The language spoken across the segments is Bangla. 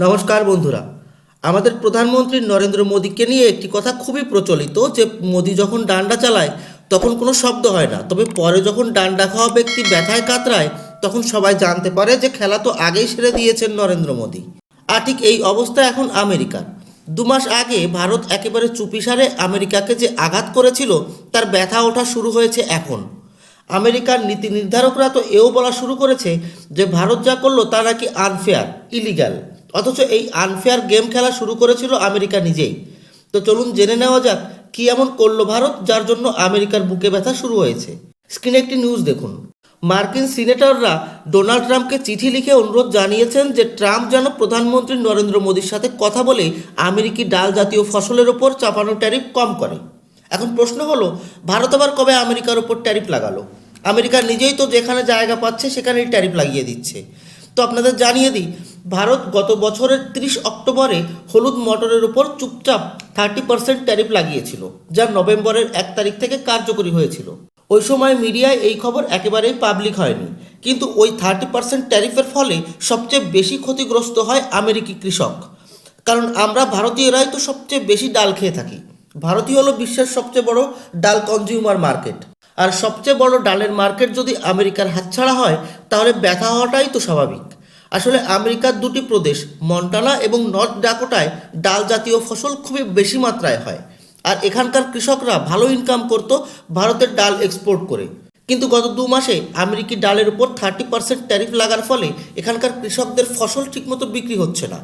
নমস্কার বন্ধুরা। আমাদের প্রধানমন্ত্রী নরেন্দ্র মোদীকে নিয়ে একটি কথা খুবই প্রচলিত যে মোদী যখন ডান্ডা চালায় তখন কোনো শব্দ হয় না, তবে পরে যখন ডান্ডা খাওয়া ব্যক্তি ব্যথায় কাতরায় তখন সবাই জানতে পারে যে খেলা তো আগেই সেরে দিয়েছেন নরেন্দ্র মোদী। আর ঠিক এই অবস্থা এখন আমেরিকার। 2 মাস আগে ভারত একেবারে চুপিসারে আমেরিকাকে যে আঘাত করেছিল তার ব্যথা ওঠা শুরু হয়েছে এখন। আমেরিকার নীতি নির্ধারকরা তো এও বলা শুরু করেছে যে ভারত যা করলো তা নাকি আনফেয়ার, ইলিগ্যাল। অথচ এই আনফেয়ার গেম খেলা শুরু করেছিল আমেরিকা নিজেই। তো চলুন জেনে নেওয়া যাক কী এমন করলো ভারত যার জন্য আমেরিকার বুকে ব্যথা শুরু হয়েছে। স্ক্রিনে একটি নিউজ দেখুন। মার্কিন সিনেটররা ডোনাল্ড ট্রাম্পকে চিঠি লিখে অনুরোধ জানিয়েছেন যে ট্রাম্প যেন প্রধানমন্ত্রী নরেন্দ্র মোদীর সাথে কথা বলে আমেরিকি ডাল জাতীয় ফসলের ওপর চাপানো ট্যারিফ কম করে। এখন প্রশ্ন হলো, ভারত আবার কবে আমেরিকার ওপর ট্যারিফ লাগালো? আমেরিকা নিজেই তো যেখানে জায়গা পাচ্ছে সেখানেই ট্যারিফ লাগিয়ে দিচ্ছে। তো আপনাদের জানিয়ে দিই, ভারত গত বছরের 30 অক্টোবরে হলুদ মটরের উপর চুপচাপ 30% ট্যারিফ লাগিয়েছিল, যা নভেম্বরের 1 তারিখ থেকে কার্যকরী হয়েছিল। ওই সময় মিডিয়ায় এই খবর একেবারেই পাবলিক হয়নি, কিন্তু ওই 30% ট্যারিফের ফলে সবচেয়ে বেশি ক্ষতিগ্রস্ত হয় আমেরিকি কৃষক। কারণ আমরা ভারতীয়রাই তো সবচেয়ে বেশি ডাল খেয়ে থাকি। ভারতই হলো বিশ্বের সবচেয়ে বড় ডাল কনজিউমার মার্কেট। আর সবচেয়ে বড় ডালের মার্কেট যদি আমেরিকার হাতছাড়া হয় তাহলে ব্যথা হওয়াটাই তো স্বাভাবিক। আসলে আমেরিকার 2টি প্রদেশ মন্টানা এবং নর্থ ডাকোটায় ডাল জাতীয় ফসল খুবই বেশি মাত্রায় হয়, আর এখানকার কৃষকরা ভালো ইনকাম করত ভারতের ডাল এক্সপোর্ট করে। কিন্তু গত 2 মাসে আমেরিকি ডালের উপর 30% ট্যারিফ লাগার ফলে এখানকার কৃষকদের ফসল ঠিকমতো বিক্রি হচ্ছে না।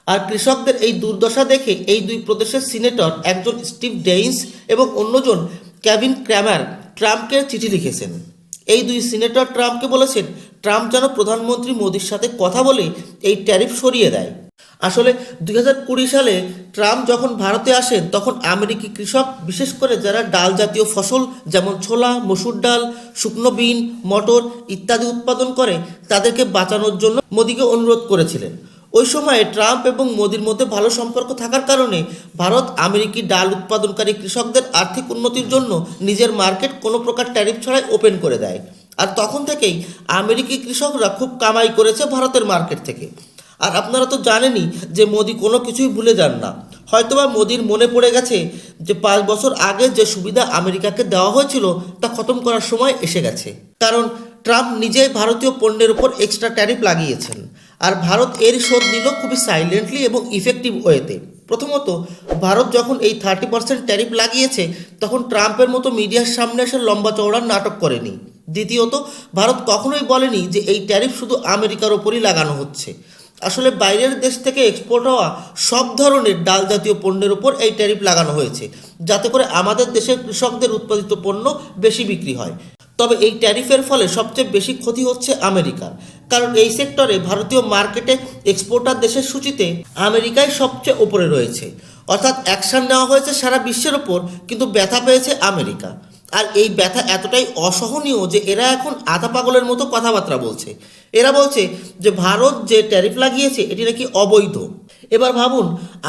আর কৃষকদের এই দুর্দশা দেখে এই 2 প্রদেশের সিনেটর, একজন স্টিভ ডেইন্স এবং অন্যজন কেভিন ক্র্যামার, ট্রাম্পকে চিঠি লিখেছেন। এই 2 সিনেটর ট্রাম্পকে বলেছেন ট্রাম্প যেন প্রধানমন্ত্রী মোদীর সাথে কথা বলে এই ট্যারিফ সরিয়ে দেয়। আসলে 2020 সালে ট্রাম্প যখন ভারতে আসেন তখন আমেরিকি কৃষক, বিশেষ করে যারা ডাল জাতীয় ফসল যেমন ছোলা, মসুর ডাল, শুকনো বিন, মটর ইত্যাদি উৎপাদন করে তাদেরকে বাঁচানোর জন্য মোদীকে অনুরোধ করেছিলেন। ওই সময়ে ট্রাম্প এবং মোদির মধ্যে ভালো সম্পর্ক থাকার কারণে ভারত আমেরিকি ডাল উৎপাদনকারী কৃষকদের আর্থিক উন্নতির জন্য নিজের মার্কেট কোনো প্রকার ট্যারিফ ছাড়াই ওপেন করে দেয়। আর তখন থেকেই আমেরিকি কৃষকরা খুব কামাই করেছে ভারতের মার্কেট থেকে। আর আপনারা তো জানেনই যে মোদি কোনো কিছুই ভুলে যান না। হয়তোবা মোদির মনে পড়ে গেছে যে 5 বছর আগে যে সুবিধা আমেরিকাকে দেওয়া হয়েছিল তা খতম করার সময় এসে গেছে। কারণ ট্রাম্প নিজেই ভারতীয় পণ্যের উপর এক্সট্রা ট্যারিফ লাগিয়েছেন, আর ভারত এর শোধ নিল খুবই সাইলেন্টলি এবং ইফেক্টিভ ওয়েতে। প্রথমত, ভারত যখন এই 30% ট্যারিফ লাগিয়েছে তখন ট্রাম্পের মতো মিডিয়ার সামনে এসে লম্বা চওড়ার নাটক করেনি। দ্বিতীয়ত, ভারত কখনোই বলেনি যে এই ট্যারিফ শুধু আমেরিকার ওপরই লাগানো হচ্ছে। আসলে বাইরের দেশ থেকে এক্সপোর্ট হওয়া সব ধরনের ডাল জাতীয় পণ্যের উপর এই ট্যারিফ লাগানো হয়েছে, যাতে করে আমাদের দেশের কৃষকদের উৎপাদিত পণ্য বেশি বিক্রি হয়। তবে এই ট্যারিফের ফলে সবচেয়ে বেশি ক্ষতি হচ্ছে আমেরিকার, কারণ এই সেক্টরে ভারতীয় মার্কেটে এক্সপোর্টার দেশের সূচিতে আমেরিকাই সবচেয়ে ওপরে রয়েছে। অর্থাৎ অ্যাকশন নেওয়া হয়েছে সারা বিশ্বের ওপর, কিন্তু ব্যথা পেয়েছে আমেরিকা। আর এই ব্যথা এতটাই অসহনীয় যে এরা এখন আধা পাগলের মতো কথাবার্তা বলছে। এরা বলছে যে ভারত যে ট্যারিফ লাগিয়েছে এটি নাকি অবৈধ। এবার ভাবুন,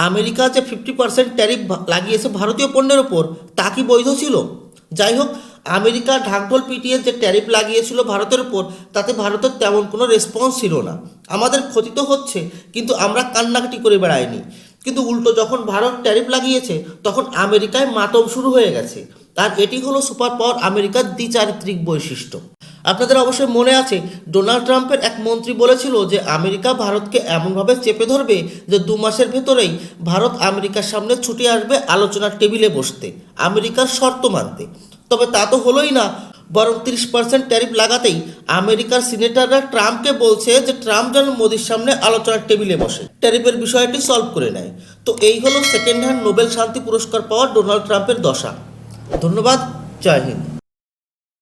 আমেরিকা যে 50% ট্যারিফ লাগিয়েছে ভারতীয় পণ্যের ওপর, তা কি বৈধ ছিল? যাই হোক, আমেরিকা ঢাকঢোল পিটিয়ে যে ট্যারিফ লাগিয়েছিল ভারতের উপর, তাতে ভারতের তেমন কোনো রেসপন্স ছিল না। আমাদের ক্ষতি তো হচ্ছে, কিন্তু আমরা কান্নাকাটি করে বেড়াইনি। কিন্তু উল্টো যখন ভারত ট্যারিফ লাগিয়েছে তখন আমেরিকায় মাতম শুরু হয়ে গেছে। আর এটি হলো সুপার পাওয়ার আমেরিকার দ্বিচারিত্রিক বৈশিষ্ট্য। আপনাদের অবশ্যই মনে আছে, ডোনাল্ড ট্রাম্পের এক মন্ত্রী বলেছিল যে আমেরিকা ভারতকে এমনভাবে চেপে ধরবে যে 2 মাসের ভেতরেই ভারত আমেরিকার সামনে ছুটে আসবে আলোচনার টেবিলে বসতে, আমেরিকার শর্ত মানতে। তবে তা তো হলোই না, বরং 30% ট্যারিফ লাগাতেই আমেরিকার সিনেটররা ট্রাম্পকে বলছে যে ট্রাম্প যেন মোদির সামনে আলোচনার টেবিলে বসে ট্যারিফের বিষয়টি সলভ করে নেয়। তো এই হলো সেকেন্ড হ্যান্ড নোবেল শান্তি পুরস্কার পাওয়া ডোনাল্ড ট্রাম্পের দশা। ধন্যবাদ। জয় হিন্দ।